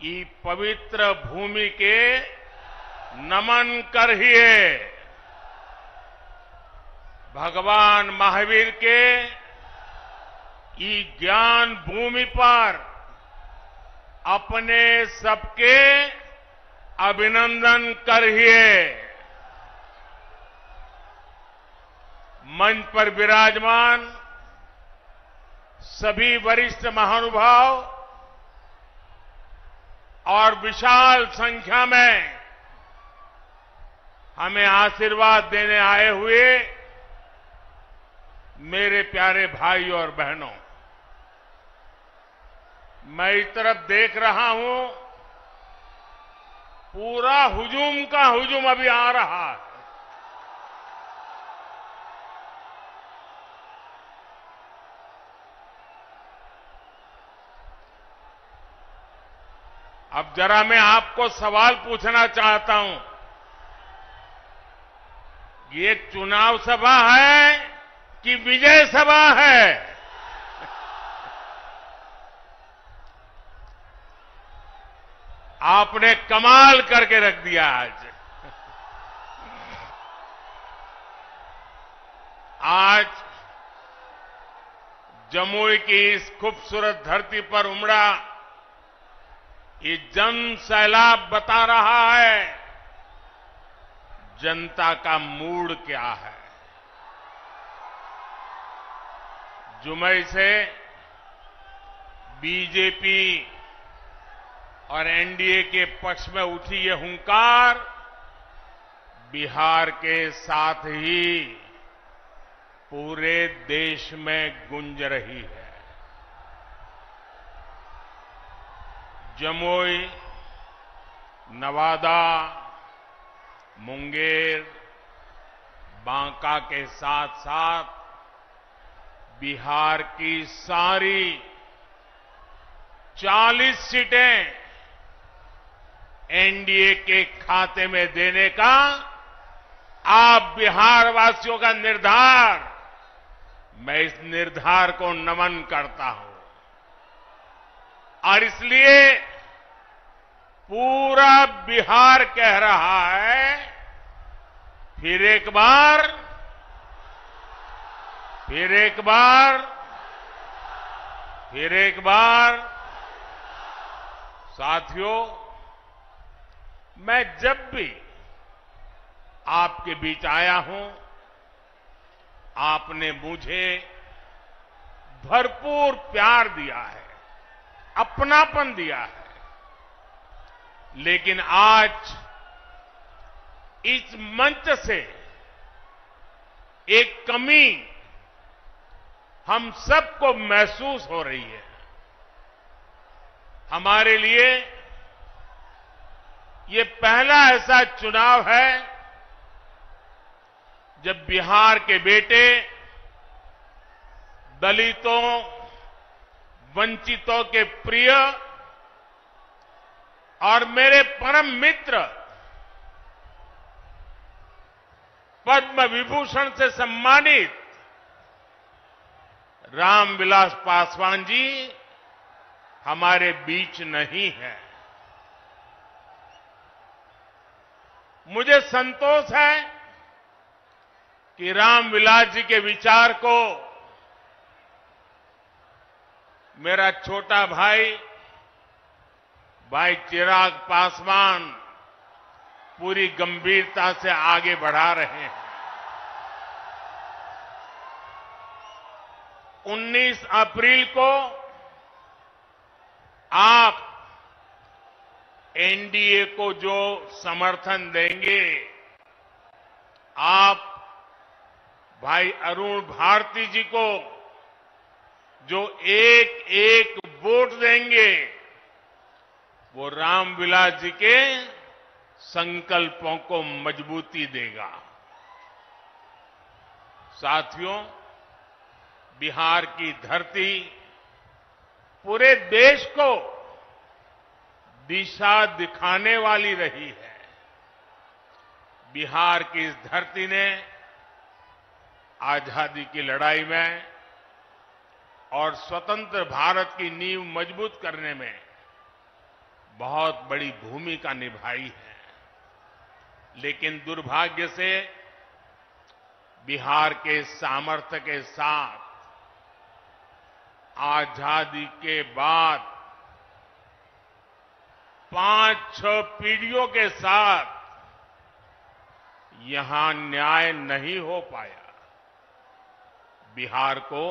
ई पवित्र भूमि के नमन करिए। भगवान महावीर के ई ज्ञान भूमि पर अपने सबके अभिनंदन करिए। मंच पर विराजमान सभी वरिष्ठ महानुभाव और विशाल संख्या में हमें आशीर्वाद देने आए हुए मेरे प्यारे भाई और बहनों, मैं इस तरफ देख रहा हूं, पूरा हुजूम का हुजूम अभी आ रहा है। अब जरा मैं आपको सवाल पूछना चाहता हूं, ये चुनाव सभा है कि विजय सभा है? आपने कमाल करके रख दिया आज जमुई की इस खूबसूरत धरती पर उमड़ा ये जन सैलाब बता रहा है जनता का मूड क्या है। जुमई से बीजेपी और एनडीए के पक्ष में उठी ये हुंकार बिहार के साथ ही पूरे देश में गूंज रही है। जमुई, नवादा, मुंगेर, बांका के साथ साथ बिहार की सारी 40 सीटें एनडीए के खाते में देने का आप बिहार वासियों का निर्धार, मैं इस निर्धार को नमन करता हूं और इसलिए पूरा बिहार कह रहा है, फिर एक बार, फिर एक बार, फिर एक बार। साथियों, मैं जब भी आपके बीच आया हूं, आपने मुझे भरपूर प्यार दिया है, अपनापन दिया है, लेकिन आज इस मंच से एक कमी हम सबको महसूस हो रही है। हमारे लिए ये पहला ऐसा चुनाव है जब बिहार के बेटे दलितों, वंचितों के प्रिय और मेरे परम मित्र पद्म विभूषण से सम्मानित रामविलास पासवान जी हमारे बीच नहीं है। मुझे संतोष है कि रामविलास जी के विचार को मेरा छोटा भाई चिराग पासवान पूरी गंभीरता से आगे बढ़ा रहे हैं। 19 अप्रैल को आप एनडीए को जो समर्थन देंगे, आप भाई अरुण भारती जी को जो एक एक वोट देंगे, वो रामविलास जी के संकल्पों को मजबूती देगा। साथियों, बिहार की धरती पूरे देश को दिशा दिखाने वाली रही है। बिहार की इस धरती ने आजादी की लड़ाई में और स्वतंत्र भारत की नींव मजबूत करने में बहुत बड़ी भूमिका निभाई है। लेकिन दुर्भाग्य से बिहार के सामर्थ्य के साथ आजादी के बाद 5-6 पीढ़ियों के साथ यहां न्याय नहीं हो पाया। बिहार को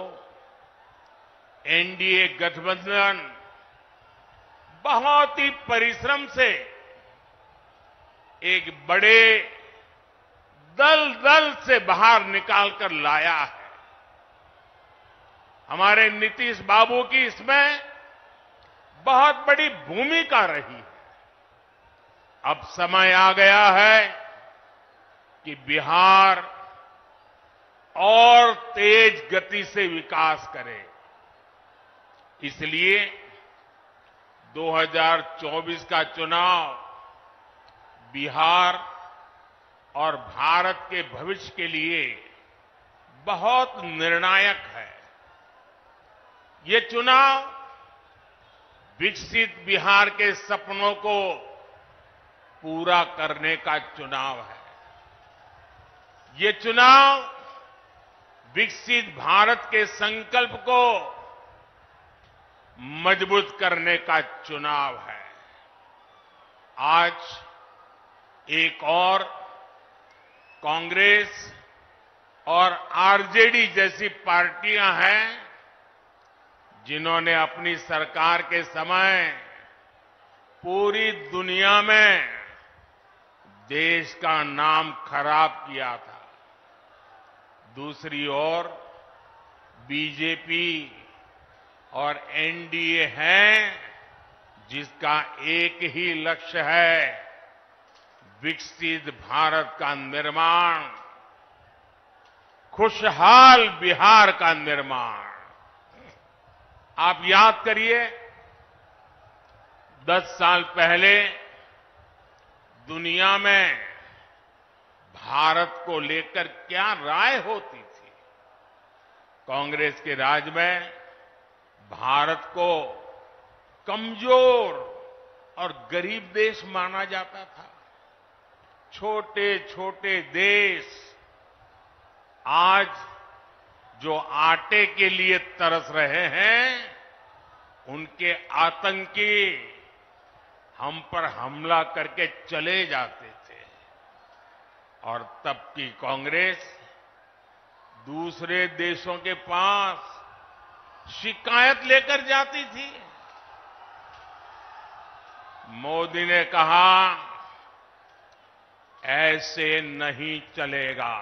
एनडीए गठबंधन बहुत ही परिश्रम से एक बड़े दल से बाहर निकालकर लाया है। हमारे नीतीश बाबू की इसमें बहुत बड़ी भूमिका रही है। अब समय आ गया है कि बिहार और तेज गति से विकास करे। इसलिए 2024 का चुनाव बिहार और भारत के भविष्य के लिए बहुत निर्णायक है। ये चुनाव विकसित बिहार के सपनों को पूरा करने का चुनाव है। ये चुनाव विकसित भारत के संकल्प को मजबूत करने का चुनाव है। आज एक और कांग्रेस और आरजेडी जैसी पार्टियां हैं जिन्होंने अपनी सरकार के समय पूरी दुनिया में देश का नाम खराब किया था। दूसरी ओर बीजेपी और एनडीए है जिसका एक ही लक्ष्य है, विकसित भारत का निर्माण, खुशहाल बिहार का निर्माण। आप याद करिए 10 साल पहले दुनिया में भारत को लेकर क्या राय होती थी। कांग्रेस के राज में भारत को कमजोर और गरीब देश माना जाता था। छोटे छोटे देश आज जो आटे के लिए तरस रहे हैं, उनके आतंकी हम पर हमला करके चले जाते थे। और तब की कांग्रेस दूसरे देशों के पास शिकायत लेकर जाती थी। मोदी ने कहा ऐसे नहीं चलेगा।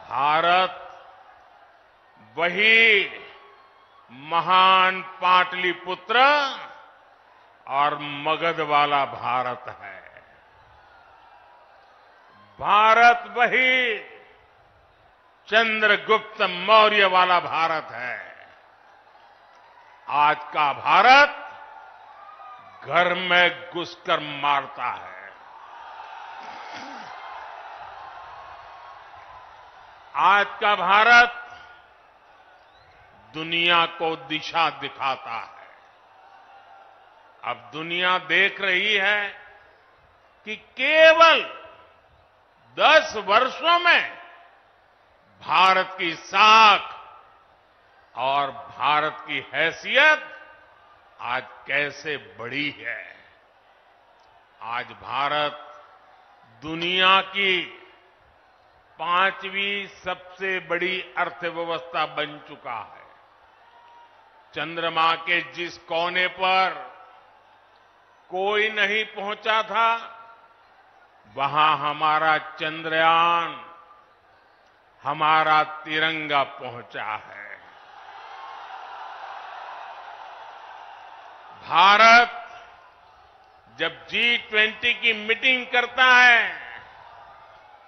भारत वही महान पाटलिपुत्र और मगध वाला भारत है। भारत वही चंद्रगुप्त मौर्य वाला भारत है। आज का भारत घर में घुसकर मारता है। आज का भारत दुनिया को दिशा दिखाता है। अब दुनिया देख रही है कि केवल 10 वर्षों में भारत की साख और भारत की हैसियत आज कैसे बढ़ी है। आज भारत दुनिया की 5वीं सबसे बड़ी अर्थव्यवस्था बन चुका है। चंद्रमा के जिस कोने पर कोई नहीं पहुंचा था, वहां हमारा चंद्रयान, हमारा तिरंगा पहुंचा है। भारत जब G20 की मीटिंग करता है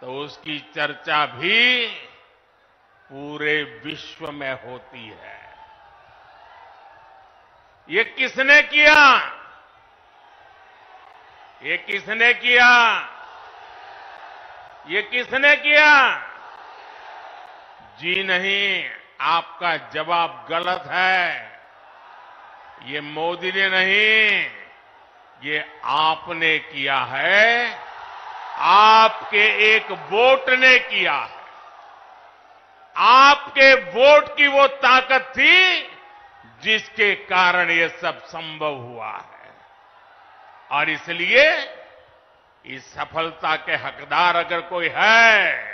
तो उसकी चर्चा भी पूरे विश्व में होती है। ये किसने किया? ये किसने किया? ये किसने किया? जी नहीं, आपका जवाब गलत है। ये मोदी ने नहीं, ये आपने किया है, आपके एक वोट ने किया है। आपके वोट की वो ताकत थी जिसके कारण ये सब संभव हुआ है। और इसलिए इस सफलता के हकदार अगर कोई है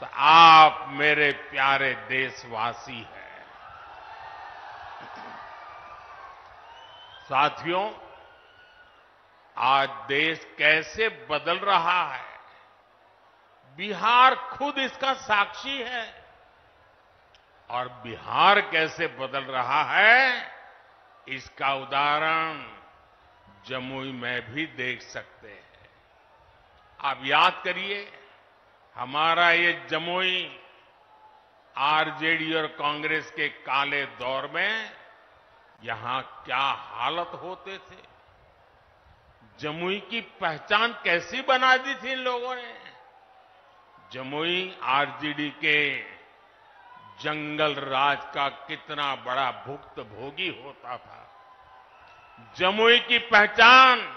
तो आप मेरे प्यारे देशवासी हैं। साथियों, आज देश कैसे बदल रहा है, बिहार खुद इसका साक्षी है। और बिहार कैसे बदल रहा है, इसका उदाहरण जमुई में भी देख सकते हैं। आप याद करिए, हमारा ये जमुई आरजेडी और कांग्रेस के काले दौर में यहां क्या हालत होते थे। जमुई की पहचान कैसी बना दी थी इन लोगों ने। जमुई आरजेडी के जंगल राज का कितना बड़ा भुक्तभोगी होता था। जमुई की पहचान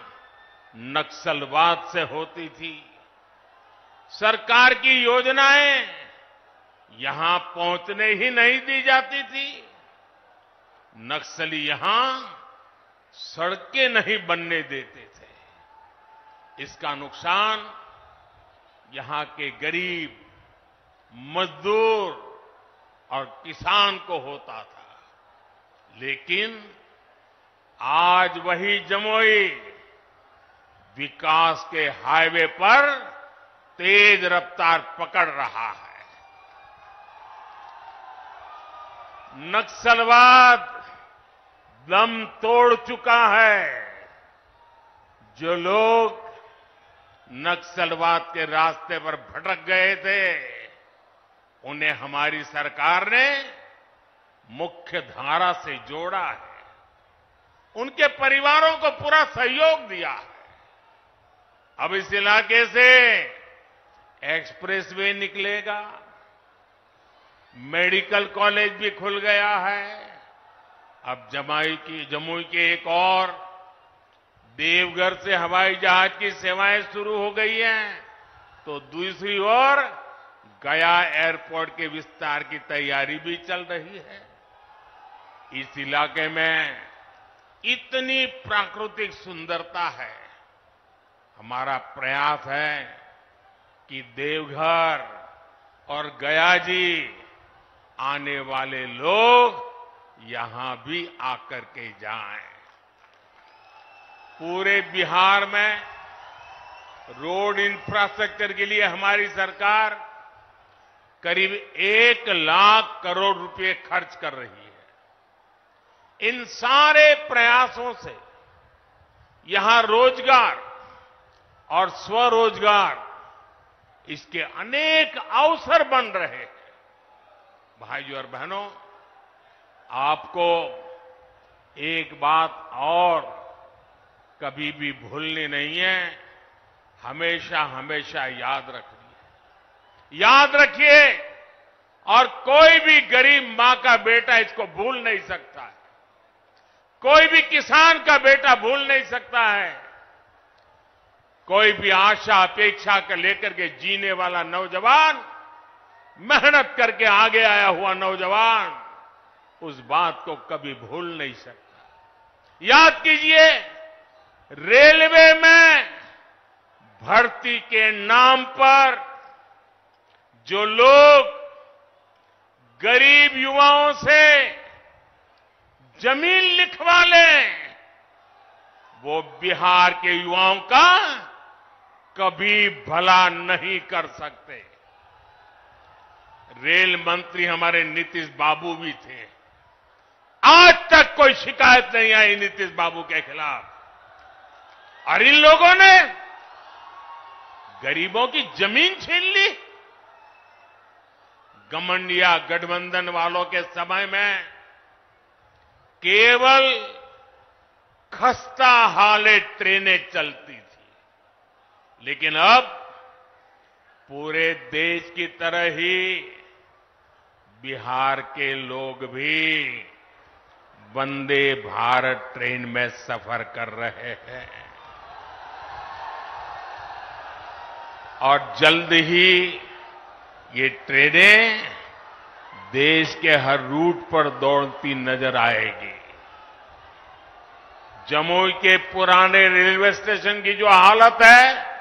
नक्सलवाद से होती थी। सरकार की योजनाएं यहां पहुंचने ही नहीं दी जाती थी। नक्सली यहां सड़कें नहीं बनने देते थे। इसका नुकसान यहां के गरीब, मजदूर और किसान को होता था। लेकिन आज वही जमुई विकास के हाईवे पर तेज रफ्तार पकड़ रहा है। नक्सलवाद दम तोड़ चुका है। जो लोग नक्सलवाद के रास्ते पर भटक गए थे, उन्हें हमारी सरकार ने मुख्य धारा से जोड़ा है। उनके परिवारों को पूरा सहयोग दिया है। अब इस इलाके से एक्सप्रेसवे निकलेगा, मेडिकल कॉलेज भी खुल गया है। अब जमुई के एक और देवघर से हवाई जहाज की सेवाएं शुरू हो गई हैं, तो दूसरी ओर गया एयरपोर्ट के विस्तार की तैयारी भी चल रही है। इस इलाके में इतनी प्राकृतिक सुंदरता है। हमारा प्रयास है कि देवघर और गया जी आने वाले लोग यहां भी आकर के जाएं। पूरे बिहार में रोड इंफ्रास्ट्रक्चर के लिए हमारी सरकार करीब 1 लाख करोड़ रुपए खर्च कर रही है। इन सारे प्रयासों से यहां रोजगार और स्वरोजगार, इसके अनेक अवसर बन रहे हैं। भाइयों और बहनों, आपको एक बात और कभी भी भूलनी नहीं है, हमेशा हमेशा याद रखनी है। याद रखिए, और कोई भी गरीब मां का बेटा इसको भूल नहीं सकता है। कोई भी किसान का बेटा भूल नहीं सकता है। कोई भी आशा अपेक्षा कर लेकर के जीने वाला नौजवान, मेहनत करके आगे आया हुआ नौजवान, उस बात को कभी भूल नहीं सकता। याद कीजिए, रेलवे में भर्ती के नाम पर जो लोग गरीब युवाओं से जमीन लिखवा लें, वो बिहार के युवाओं का कभी भला नहीं कर सकते। रेल मंत्री हमारे नीतीश बाबू भी थे। आज तक कोई शिकायत नहीं आई नीतीश बाबू के खिलाफ। और इन लोगों ने गरीबों की जमीन छीन ली। गठबंधन गठबंधन वालों के समय में केवल खस्ता हाले ट्रेनें चलती थी, लेकिन अब पूरे देश की तरह ही बिहार के लोग भी वंदे भारत ट्रेन में सफर कर रहे हैं और जल्द ही ये ट्रेनें देश के हर रूट पर दौड़ती नजर आएगी। जमुई के पुराने रेलवे स्टेशन की जो हालत है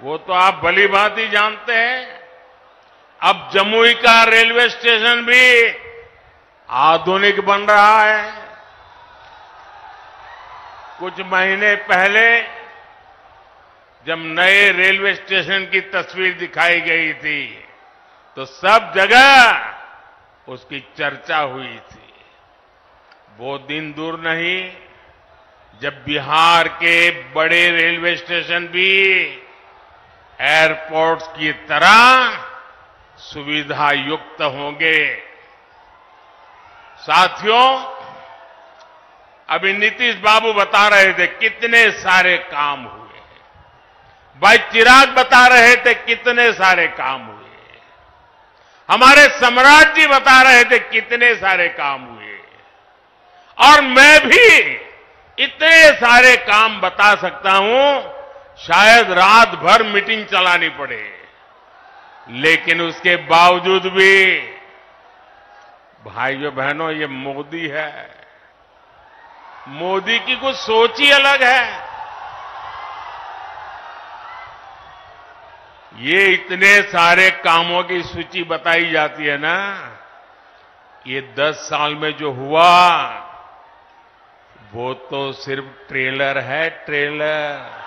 वो तो आप भली भांति जानते हैं। अब जमुई का रेलवे स्टेशन भी आधुनिक बन रहा है। कुछ महीने पहले जब नए रेलवे स्टेशन की तस्वीर दिखाई गई थी तो सब जगह उसकी चर्चा हुई थी। वो दिन दूर नहीं जब बिहार के बड़े रेलवे स्टेशन भी एयरपोर्ट्स की तरह सुविधा युक्त होंगे। साथियों, अभी नीतीश बाबू बता रहे थे कितने सारे काम हुए, भाई चिराग बता रहे थे कितने सारे काम हुए, हमारे सम्राट जी बता रहे थे कितने सारे काम हुए, और मैं भी इतने सारे काम बता सकता हूं, शायद रात भर मीटिंग चलानी पड़े, लेकिन उसके बावजूद भी भाइयों बहनों ये मोदी है। मोदी की कुछ सोच ही अलग है। ये इतने सारे कामों की सूची बताई जाती है ना, ये 10 साल में जो हुआ वो तो सिर्फ ट्रेलर है, ट्रेलर।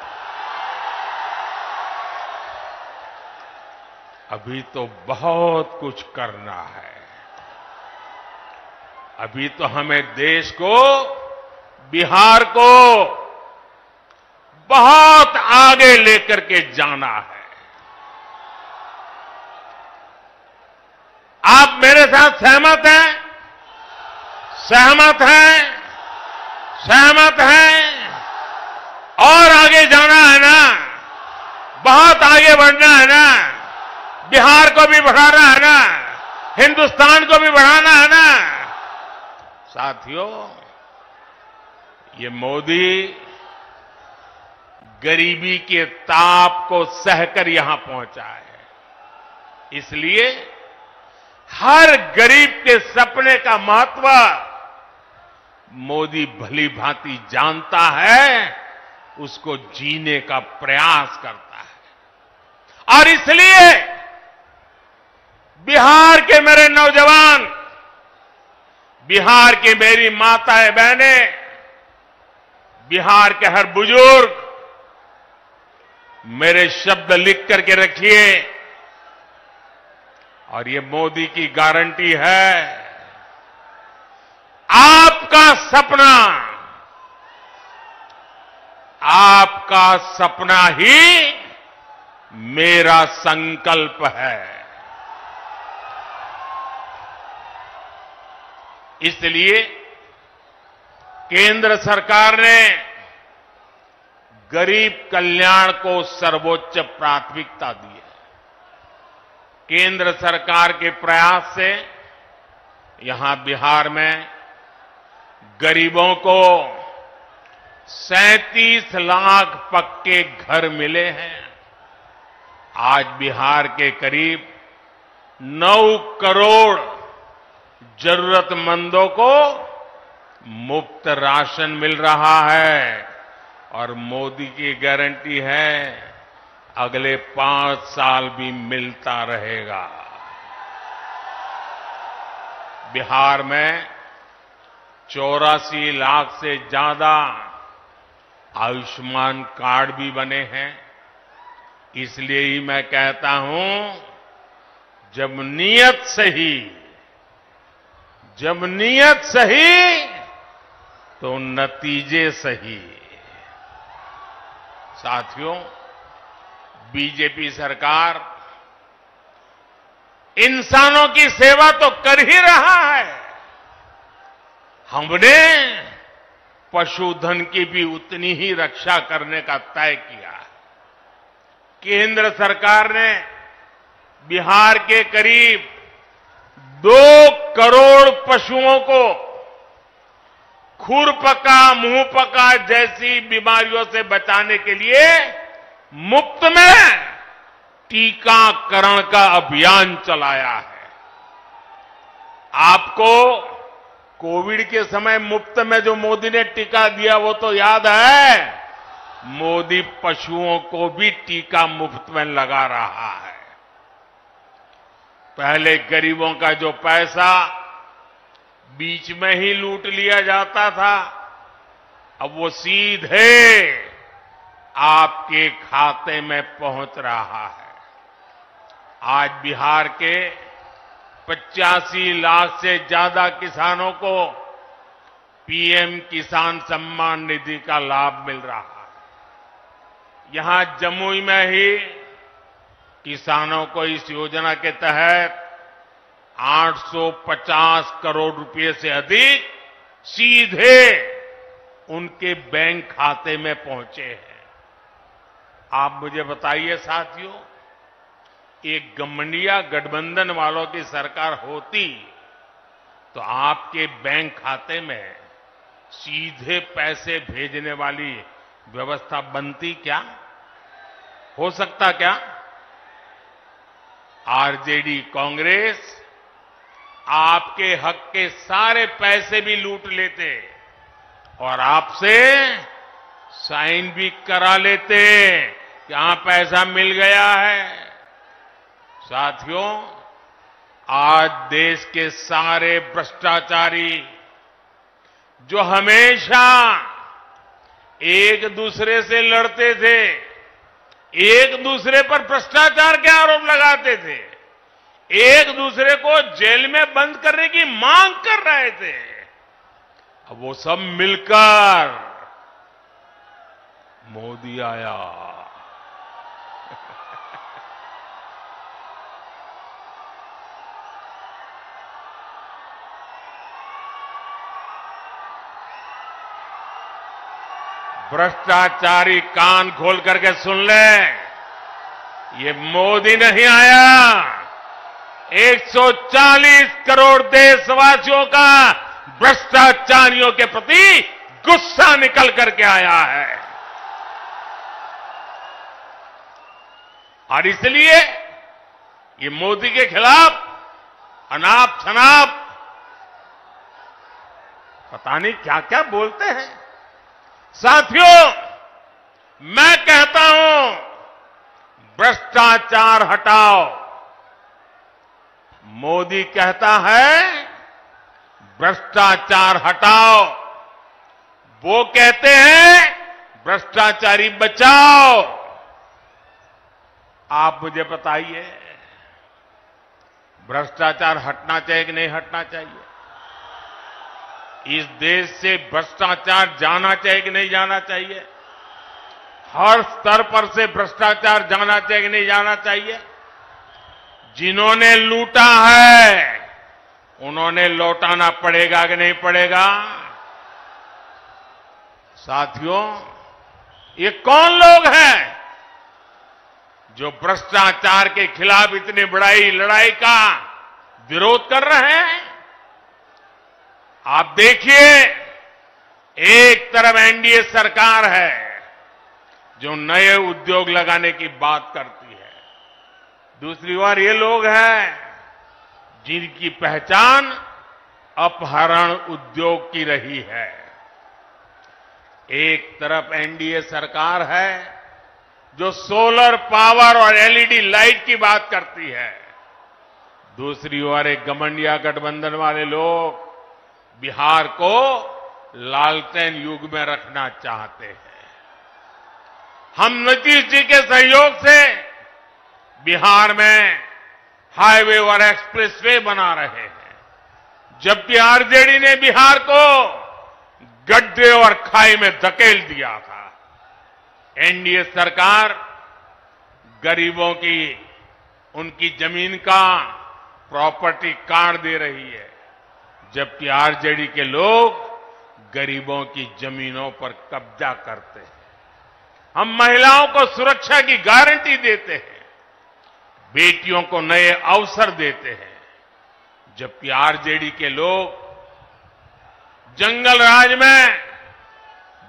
अभी तो बहुत कुछ करना है। अभी तो हमें देश को, बिहार को बहुत आगे लेकर के जाना है। आप मेरे साथ सहमत हैं? सहमत हैं? सहमत हैं? और आगे जाना है ना, बहुत आगे बढ़ना है ना, बिहार को भी बढ़ाना है ना, हिंदुस्तान को भी बढ़ाना है ना। साथियों, ये मोदी गरीबी के ताप को सहकर यहां पहुंचा है। इसलिए हर गरीब के सपने का महत्व मोदी भली भांति जानता है, उसको जीने का प्रयास करता है। और इसलिए बिहार के मेरे नौजवान, बिहार की मेरी माताएं बहनें, बिहार के हर बुजुर्ग, मेरे शब्द लिख करके रखिए, और ये मोदी की गारंटी है, आपका सपना, आपका सपना ही मेरा संकल्प है। इसलिए केंद्र सरकार ने गरीब कल्याण को सर्वोच्च प्राथमिकता दी है। केंद्र सरकार के प्रयास से यहां बिहार में गरीबों को 37 लाख पक्के घर मिले हैं। आज बिहार के करीब 9 करोड़ जरूरतमंदों को मुफ्त राशन मिल रहा है, और मोदी की गारंटी है अगले 5 साल भी मिलता रहेगा। बिहार में 84 लाख से ज्यादा आयुष्मान कार्ड भी बने हैं। इसलिए ही मैं कहता हूं, जब नीयत सही, जब नीयत सही तो नतीजे सही। साथियों, बीजेपी सरकार इंसानों की सेवा तो कर ही रहा है, हमने पशुधन की भी उतनी ही रक्षा करने का तय किया है। केंद्र सरकार ने बिहार के करीब 2 करोड़ पशुओं को खुरपका, मुंह पका जैसी बीमारियों से बचाने के लिए मुफ्त में टीकाकरण का अभियान चलाया है। आपको कोविड के समय मुफ्त में जो मोदी ने टीका दिया वो तो याद है। मोदी पशुओं को भी टीका मुफ्त में लगा रहा है। पहले गरीबों का जो पैसा बीच में ही लूट लिया जाता था, अब वो सीधे आपके खाते में पहुंच रहा है। आज बिहार के 85 लाख से ज्यादा किसानों को पीएम किसान सम्मान निधि का लाभ मिल रहा है। यहां जमुई में ही किसानों को इस योजना के तहत 850 करोड़ रुपए से अधिक सीधे उनके बैंक खाते में पहुंचे हैं। आप मुझे बताइए साथियों, एक गठबंधन गठबंधन वालों की सरकार होती तो आपके बैंक खाते में सीधे पैसे भेजने वाली व्यवस्था बनती क्या? हो सकता क्या? आरजेडी कांग्रेस आपके हक के सारे पैसे भी लूट लेते और आपसे साइन भी करा लेते कि हां पैसा मिल गया है। साथियों, आज देश के सारे भ्रष्टाचारी जो हमेशा एक दूसरे से लड़ते थे, एक दूसरे पर भ्रष्टाचार के आरोप लगाते थे, एक दूसरे को जेल में बंद करने की मांग कर रहे थे, अब वो सब मिलकर मोदी आया। भ्रष्टाचारी कान खोल करके सुन ले, ये मोदी नहीं आया, 140 करोड़ देशवासियों का भ्रष्टाचारियों के प्रति गुस्सा निकल करके आया है। और इसलिए ये मोदी के खिलाफ अनाप शनाप पता नहीं क्या क्या बोलते हैं। साथियों, मैं कहता हूं भ्रष्टाचार हटाओ। मोदी कहता है भ्रष्टाचार हटाओ, वो कहते हैं भ्रष्टाचारी बचाओ। आप मुझे बताइए, भ्रष्टाचार हटना चाहिए कि नहीं हटना चाहिए? इस देश से भ्रष्टाचार जाना चाहिए कि नहीं जाना चाहिए? हर स्तर पर से भ्रष्टाचार जाना चाहिए कि नहीं जाना चाहिए? जिन्होंने लूटा है उन्होंने लौटाना पड़ेगा कि नहीं पड़ेगा? साथियों, ये कौन लोग हैं जो भ्रष्टाचार के खिलाफ इतनी बड़ी लड़ाई का विरोध कर रहे हैं? आप देखिए, एक तरफ एनडीए सरकार है जो नए उद्योग लगाने की बात करती है, दूसरी ओर ये लोग हैं जिनकी पहचान अपहरण उद्योग की रही है। एक तरफ एनडीए सरकार है जो सोलर पावर और एलईडी लाइट की बात करती है, दूसरी ओर एक गठबंधन गठबंधन वाले लोग बिहार को लालटेन युग में रखना चाहते हैं। हम नीतीश जी के सहयोग से बिहार में हाईवे और एक्सप्रेसवे बना रहे हैं, जबकि आरजेडी ने बिहार को गड्ढे और खाई में धकेल दिया था। एनडीए सरकार गरीबों की उनकी जमीन का प्रॉपर्टी कार्ड दे रही है, जबकि आरजेडी के लोग गरीबों की जमीनों पर कब्जा करते हैं। हम महिलाओं को सुरक्षा की गारंटी देते हैं, बेटियों को नए अवसर देते हैं, जबकि आरजेडी के लोग जंगल राज में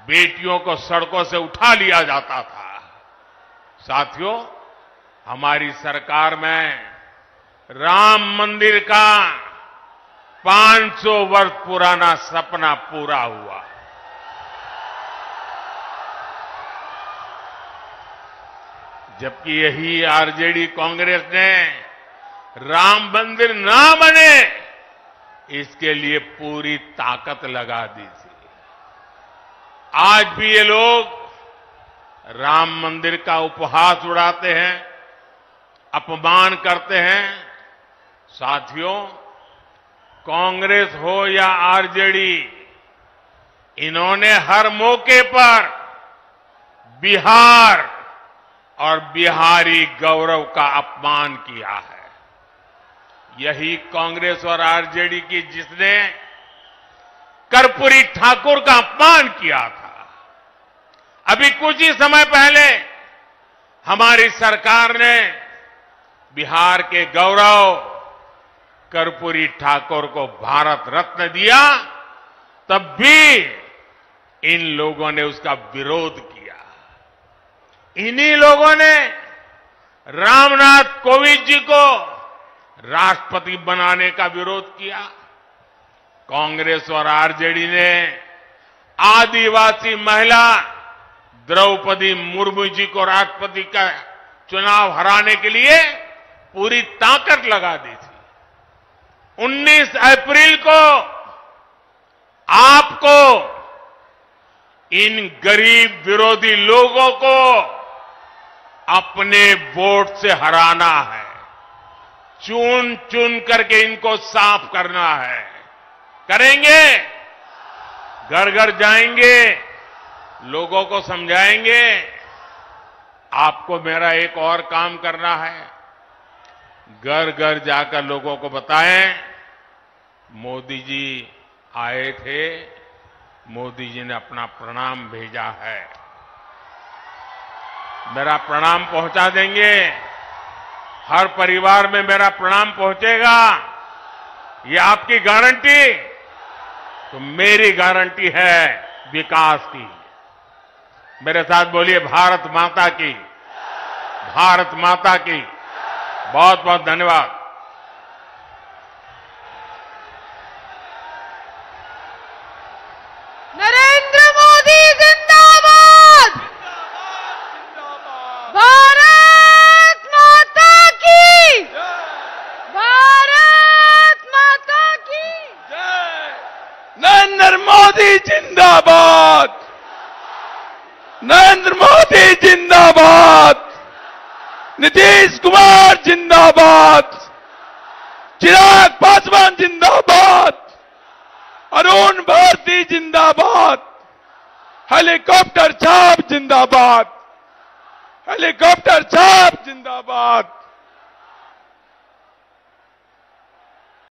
बेटियों को सड़कों से उठा लिया जाता था। साथियों, हमारी सरकार में राम मंदिर का 500 वर्ष पुराना सपना पूरा हुआ। जबकि यही आरजेडी कांग्रेस ने राम मंदिर ना बने इसके लिए पूरी ताकत लगा दी थी। आज भी ये लोग राम मंदिर का उपहास उड़ाते हैं, अपमान करते हैं। साथियों, कांग्रेस हो या आरजेडी, इन्होंने हर मौके पर बिहार और बिहारी गौरव का अपमान किया है। यही कांग्रेस और आरजेडी की जिसने कर्पूरी ठाकुर का अपमान किया था। अभी कुछ ही समय पहले हमारी सरकार ने बिहार के गौरव कर्पूरी ठाकुर को भारत रत्न दिया, तब भी इन लोगों ने उसका विरोध किया। इन्हीं लोगों ने रामनाथ कोविंद जी को राष्ट्रपति बनाने का विरोध किया। कांग्रेस और आरजेडी ने आदिवासी महिला द्रौपदी मुर्मू जी को राष्ट्रपति का चुनाव हराने के लिए पूरी ताकत लगा दी थी। 19 अप्रैल को आपको इन गरीब विरोधी लोगों को अपने वोट से हराना है। चुन चुन करके इनको साफ करना है। करेंगे? घर घर जाएंगे, लोगों को समझाएंगे। आपको मेरा एक और काम करना है। घर घर जाकर लोगों को बताएं, मोदी जी आए थे, मोदी जी ने अपना प्रणाम भेजा है। मेरा प्रणाम पहुंचा देंगे। हर परिवार में मेरा प्रणाम पहुंचेगा। ये आपकी गारंटी? तो मेरी गारंटी है विकास की। मेरे साथ बोलिए, भारत माता की, भारत माता की। बहुत बहुत धन्यवाद। नरेंद्र मोदी जिंदाबाद। भारत माता की, भारत माता की। नरेंद्र मोदी जिंदाबाद, नरेंद्र मोदी जिंदाबाद, नीतीश कुमार जिंदाबाद, चिराग पासवान जिंदाबाद, अरुण भारती जिंदाबाद, हेलीकॉप्टर छाप जिंदाबाद, हेलीकॉप्टर छाप जिंदाबाद।